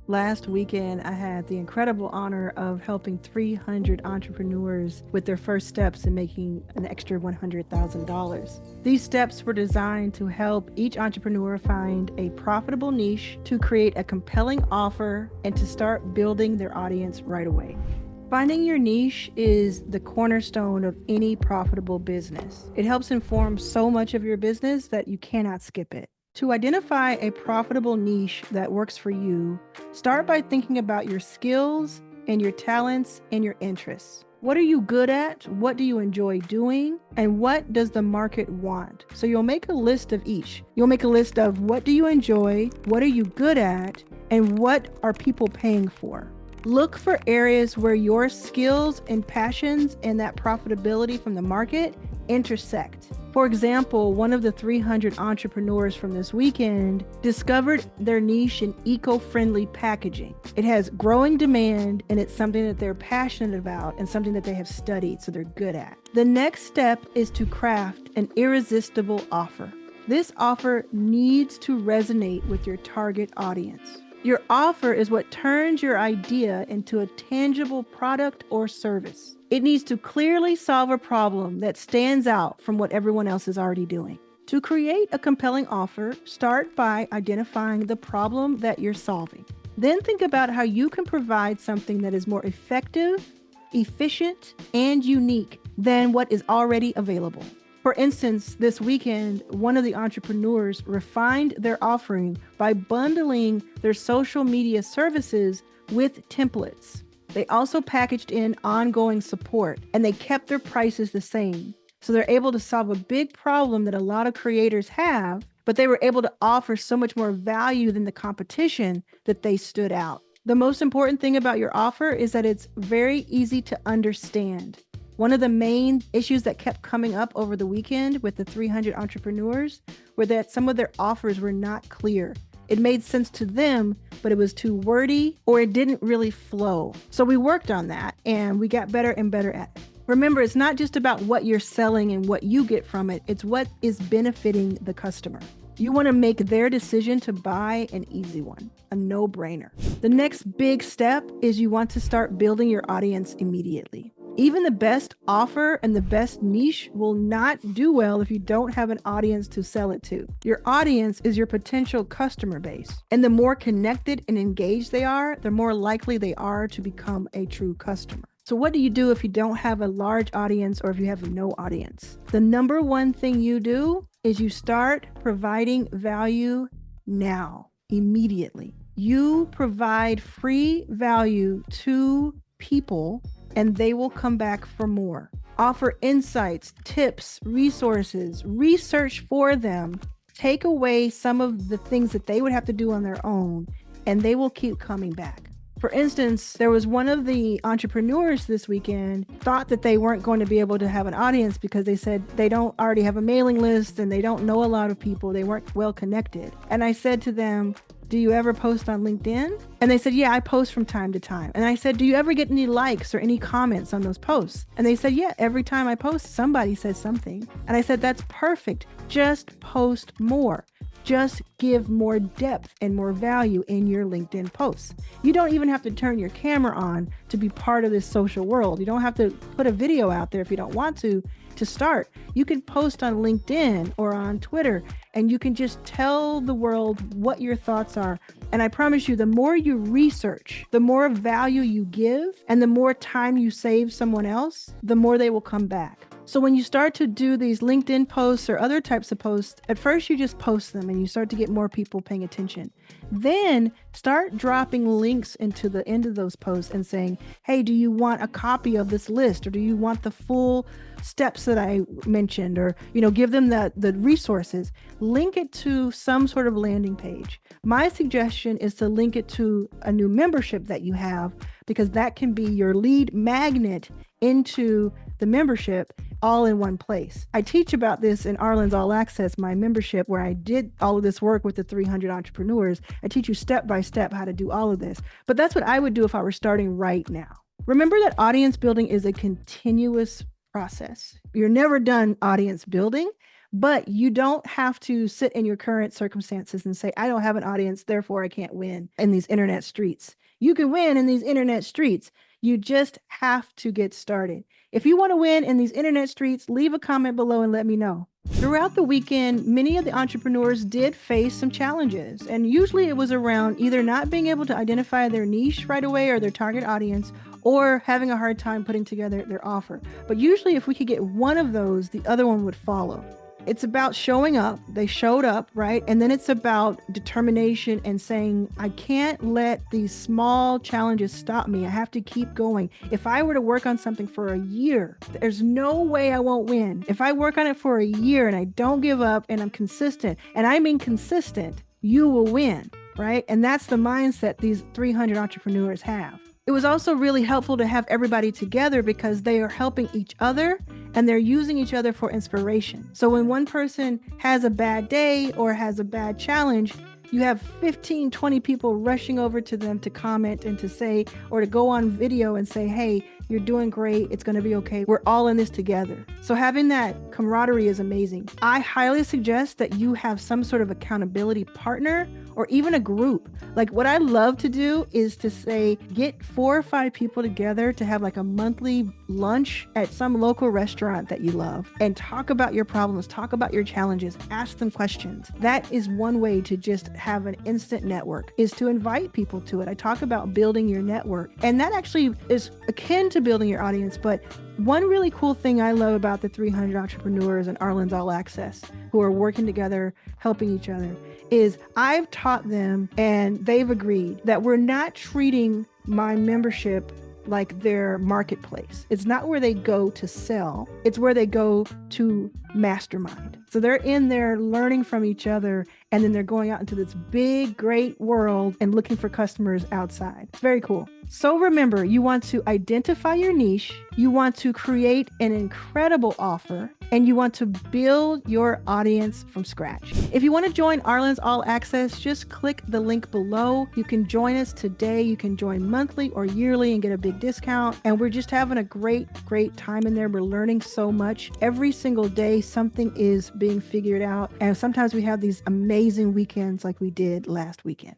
Last weekend, I had the incredible honor of helping 300 entrepreneurs with their first steps in making an extra $100,000. These steps were designed to help each entrepreneur find a profitable niche, to create a compelling offer, and to start building their audience right away. Finding your niche is the cornerstone of any profitable business. It helps inform so much of your business that you cannot skip it. To identify a profitable niche that works for you, start by thinking about your skills and your talents and your interests. What are you good at? What do you enjoy doing? And what does the market want? So you'll make a list of each. You'll make a list of what do you enjoy? What are you good at? And what are people paying for? Look for areas where your skills and passions and that profitability from the market intersect. For example, one of the 300 entrepreneurs from this weekend discovered their niche in eco-friendly packaging. It has growing demand, and it's something that they're passionate about and something that they have studied, so they're good at. The next step is to craft an irresistible offer. This offer needs to resonate with your target audience. Your offer is what turns your idea into a tangible product or service. It needs to clearly solve a problem that stands out from what everyone else is already doing. To create a compelling offer, start by identifying the problem that you're solving. Then think about how you can provide something that is more effective, efficient, and unique than what is already available. For instance, this weekend, one of the entrepreneurs refined their offering by bundling their social media services with templates. They also packaged in ongoing support, and they kept their prices the same. So they're able to solve a big problem that a lot of creators have, but they were able to offer so much more value than the competition that they stood out. The most important thing about your offer is that it's very easy to understand. One of the main issues that kept coming up over the weekend with the 300 entrepreneurs were that some of their offers were not clear. It made sense to them, but it was too wordy or it didn't really flow. So we worked on that and we got better and better at it. Remember, it's not just about what you're selling and what you get from it. It's what is benefiting the customer. You want to make their decision to buy an easy one, a no-brainer. The next big step is you want to start building your audience immediately. Even the best offer and the best niche will not do well if you don't have an audience to sell it to. Your audience is your potential customer base. And the more connected and engaged they are, the more likely they are to become a true customer. So what do you do if you don't have a large audience or if you have no audience? The number one thing you do is you start providing value now, immediately. You provide free value to people and they will come back for more. Offer insights, tips, resources, research for them. Take away some of the things that they would have to do on their own, and they will keep coming back. For instance, there was one of the entrepreneurs this weekend thought that they weren't going to be able to have an audience because they said they don't already have a mailing list and they don't know a lot of people. They weren't well connected. And I said to them, do you ever post on LinkedIn? And they said, yeah, I post from time to time. And I said, do you ever get any likes or any comments on those posts? And they said, yeah, every time I post, somebody says something. And I said, that's perfect. Just post more. Just give more depth and more value in your LinkedIn posts. You don't even have to turn your camera on to be part of this social world. You don't have to put a video out there if you don't want to start. You can post on LinkedIn or on Twitter, and you can just tell the world what your thoughts are. And I promise you, the more you research, the more value you give, and the more time you save someone else, the more they will come back. So when you start to do these LinkedIn posts or other types of posts, at first you just post them and you start to get more people paying attention. Then start dropping links into the end of those posts and saying, hey, do you want a copy of this list? Or do you want the full steps that I mentioned? Or, give them the resources. Link it to some sort of landing page. My suggestion is to link it to a new membership that you have, because that can be your lead magnet into the membership all in one place. I teach about this in Arlan's All Access, my membership, where I did all of this work with the 300 entrepreneurs. I teach you step by step how to do all of this. But that's what I would do if I were starting right now. Remember that audience building is a continuous process. You're never done audience building, But you don't have to sit in your current circumstances and say, I don't have an audience, therefore I can't win in these internet streets. You can win in these internet streets. You just have to get started. If you want to win in these internet streets, leave a comment below and let me know. Throughout the weekend, many of the entrepreneurs did face some challenges, and usually it was around either not being able to identify their niche right away or their target audience, or having a hard time putting together their offer. But usually if we could get one of those, the other one would follow. It's about showing up. They showed up, right? And then it's about determination and saying, I can't let these small challenges stop me. I have to keep going. If I were to work on something for a year, there's no way I won't win. If I work on it for a year and I don't give up and I'm consistent, and I mean consistent, you will win, right? And that's the mindset these 300 entrepreneurs have. It was also really helpful to have everybody together because they are helping each other and they're using each other for inspiration. So when one person has a bad day or has a bad challenge, you have 15, 20 people rushing over to them to comment and to say, or to go on video and say, hey, you're doing great. It's going to be okay. We're all in this together. So having that camaraderie is amazing. I highly suggest that you have some sort of accountability partner or even a group. Like what I love to do is to say, get 4 or 5 people together to have like a monthly lunch at some local restaurant that you love and talk about your problems, talk about your challenges, ask them questions. That is one way to just have an instant network, is to invite people to it. I talk about building your network, and that actually is akin to building your audience. But one really cool thing I love about the 300 entrepreneurs and Arlan's All Access who are working together, helping each other, is I've taught them and they've agreed that we're not treating my membership like their marketplace. It's not where they go to sell. It's where they go to mastermind. So they're in there learning from each other, and then they're going out into this big, great world and looking for customers outside. It's very cool. So remember, you want to identify your niche, you want to create an incredible offer, and you want to build your audience from scratch. If you want to join Arlan's All Access, just click the link below. You can join us today. You can join monthly or yearly and get a big discount. And we're just having a great time in there. We're learning so much. Every single day, something is being figured out. And sometimes we have these amazing weekends like we did last weekend.